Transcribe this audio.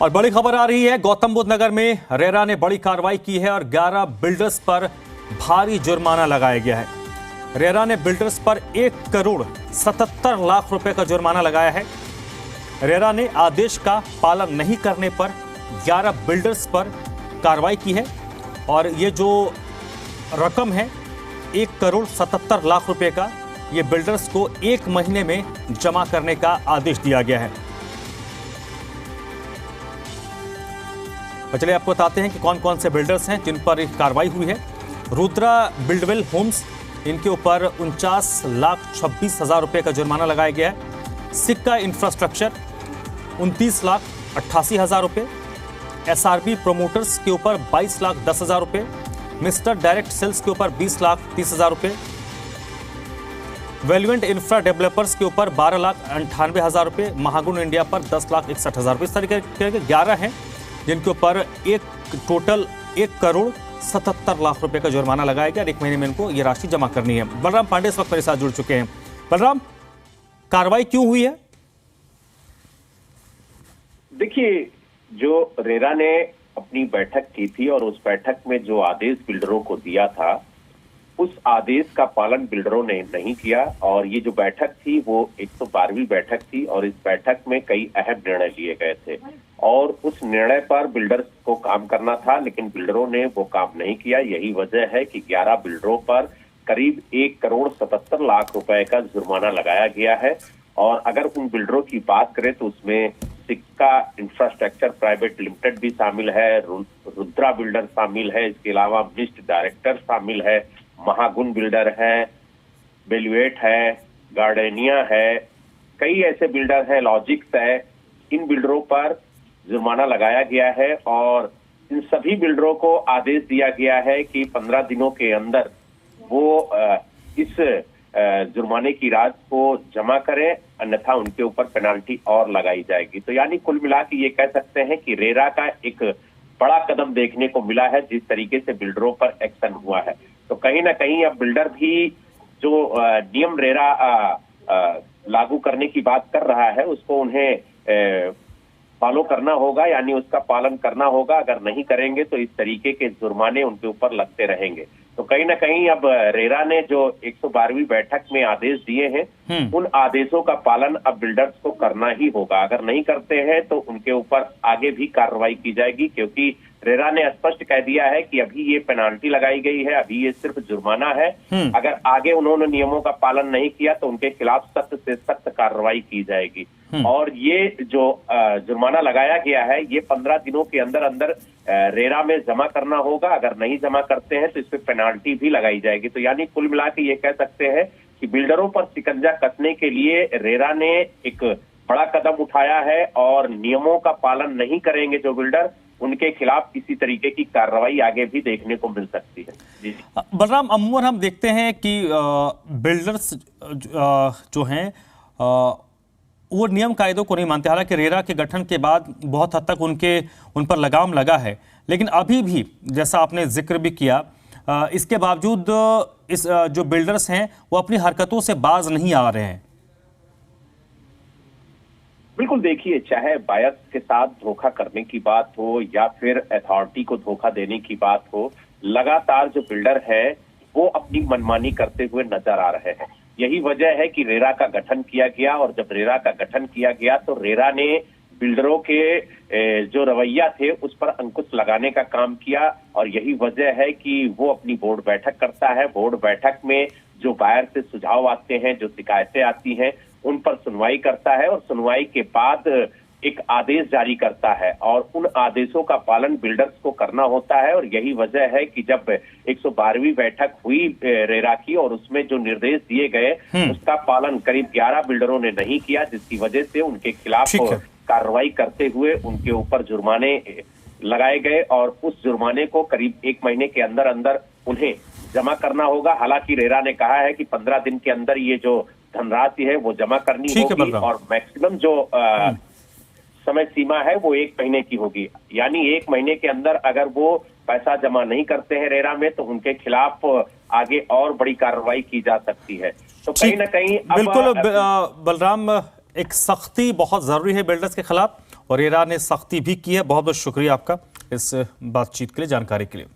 और बड़ी खबर आ रही है, गौतम बुद्ध नगर में रेरा ने बड़ी कार्रवाई की है और 11 बिल्डर्स पर भारी जुर्माना लगाया गया है। रेरा ने बिल्डर्स पर 1 करोड़ 77 लाख रुपए का जुर्माना लगाया है। रेरा ने आदेश का पालन नहीं करने पर 11 बिल्डर्स पर कार्रवाई की है और ये जो रकम है 1 करोड़ 77 लाख रुपए का, ये बिल्डर्स को 1 महीने में जमा करने का आदेश दिया गया है। चलिए आपको बताते हैं कि कौन कौन से बिल्डर्स हैं जिन पर कार्रवाई हुई है। रुद्रा बिल्डवेल होम्स, इनके ऊपर 49,26,000 रुपए का जुर्माना लगाया गया है। सिक्का इंफ्रास्ट्रक्चर 29,88,000 रुपए। एसआरबी प्रोमोटर्स के ऊपर 22,10,000 रुपए। मिस्टर डायरेक्ट सेल्स के ऊपर 20,30,000 रुपए। वैल्यूएंट इंफ्रा डेवलपर्स के ऊपर 12,98,000 रुपए। महागुण इंडिया पर 10,61,000 रुपए। इस तरीके के 11 हैं जिनके ऊपर टोटल 1 करोड़ 77 लाख रुपए का जुर्माना लगाया गया और 1 महीने में इनको ये राशि जमा करनी है। बलराम पांडे इस वक्त मेरे साथ जुड़ चुके हैं। बलराम, कार्रवाई क्यों हुई है? देखिए, जो रेरा ने अपनी बैठक की थी और उस बैठक में जो आदेश बिल्डरों को दिया था, उस आदेश का पालन बिल्डरों ने नहीं किया और ये जो बैठक थी वो 112वीं बैठक थी और इस बैठक में कई अहम निर्णय लिए गए थे और उस निर्णय पर बिल्डर्स को काम करना था, लेकिन बिल्डरों ने वो काम नहीं किया। यही वजह है कि 11 बिल्डरों पर करीब 1 करोड़ 77 लाख रुपए का जुर्माना लगाया गया है। और अगर उन बिल्डरों की बात करें तो उसमें सिक्का इंफ्रास्ट्रक्चर प्राइवेट लिमिटेड भी शामिल है, रुद्रा बिल्डर शामिल है, इसके अलावा मिस्ट डायरेक्टर शामिल है, महागुण बिल्डर है, बेलुएट है, गार्डेनिया है, कई ऐसे बिल्डर हैं, लॉजिक्स है। इन बिल्डरों पर जुर्माना लगाया गया है और इन सभी बिल्डरों को आदेश दिया गया है कि 15 दिनों के अंदर वो इस जुर्माने की राशि को जमा करें, अन्यथा उनके ऊपर पेनाल्टी और लगाई जाएगी। तो यानी कुल मिला के ये कह सकते हैं कि रेरा का एक बड़ा कदम देखने को मिला है जिस तरीके से बिल्डरों पर एक्शन हुआ है। तो कहीं ना कहीं अब बिल्डर भी जो नियम रेरा लागू करने की बात कर रहा है उसको उन्हें फॉलो करना होगा, यानी उसका पालन करना होगा। अगर नहीं करेंगे तो इस तरीके के जुर्माने उनके ऊपर लगते रहेंगे। तो कहीं ना कहीं अब रेरा ने जो 112वीं बैठक में आदेश दिए हैं, उन आदेशों का पालन अब बिल्डर्स को करना ही होगा। अगर नहीं करते हैं तो उनके ऊपर आगे भी कार्रवाई की जाएगी, क्योंकि रेरा ने स्पष्ट कह दिया है कि अभी ये पेनाल्टी लगाई गई है, अभी ये सिर्फ जुर्माना है। अगर आगे उन्होंने नियमों का पालन नहीं किया तो उनके खिलाफ सख्त से सख्त कार्रवाई की जाएगी। और ये जो जुर्माना लगाया गया है ये 15 दिनों के अंदर अंदर रेरा में जमा करना होगा। अगर नहीं जमा करते हैं तो इस पर पेनाल्टी भी लगाई जाएगी। तो यानी कुल मिला के ये कह सकते हैं कि बिल्डरों पर शिकंजा कसने के लिए रेरा ने एक बड़ा कदम उठाया है और नियमों का पालन नहीं करेंगे जो बिल्डर, उनके खिलाफ किसी तरीके की कार्रवाई आगे भी देखने को मिल सकती है। जी बलराम, अमूमन हम देखते हैं कि बिल्डर्स जो हैं वो नियम कायदों को नहीं मानते। हालांकि रेरा के गठन के बाद बहुत हद तक उन पर लगाम लगा है, लेकिन अभी भी जैसा आपने जिक्र भी किया, इसके बावजूद इस जो बिल्डर्स हैं वो अपनी हरकतों से बाज नहीं आ रहे हैं। बिल्कुल, देखिए, चाहे बायर्स के साथ धोखा करने की बात हो या फिर अथॉरिटी को धोखा देने की बात हो, लगातार जो बिल्डर है वो अपनी मनमानी करते हुए नजर आ रहे हैं। यही वजह है कि रेरा का गठन किया गया और जब रेरा का गठन किया गया तो रेरा ने बिल्डरों के जो रवैया थे उस पर अंकुश लगाने का काम किया और यही वजह है कि वो अपनी बोर्ड बैठक करता है। बोर्ड बैठक में जो बायर से सुझाव आते हैं, जो शिकायतें आती हैं, उन पर सुनवाई करता है और सुनवाई के बाद एक आदेश जारी करता है और उन आदेशों का पालन बिल्डर्स को करना होता है। और यही वजह है कि जब 112वीं बैठक हुई रेरा की और उसमें जो निर्देश दिए गए उसका पालन करीब 11 बिल्डरों ने नहीं किया, जिसकी वजह से उनके खिलाफ कार्रवाई करते हुए उनके ऊपर जुर्माने लगाए गए और उस जुर्माने को करीब 1 महीने के अंदर अंदर उन्हें जमा करना होगा। हालांकि रेरा ने कहा है कि 15 दिन के अंदर ये जो धनराशि है वो जमा करनी होगी और मैक्सिमम जो समय सीमा है वो 1 महीने की होगी। यानी 1 महीने के अंदर अगर वो पैसा जमा नहीं करते हैं रेरा में तो उनके खिलाफ आगे और बड़ी कार्रवाई की जा सकती है। तो कहीं ना कहीं बिल्कुल बलराम, एक सख्ती बहुत जरूरी है बिल्डर्स के खिलाफ और रेरा ने सख्ती भी की है। बहुत बहुत शुक्रिया आपका इस बातचीत के लिए, जानकारी के लिए।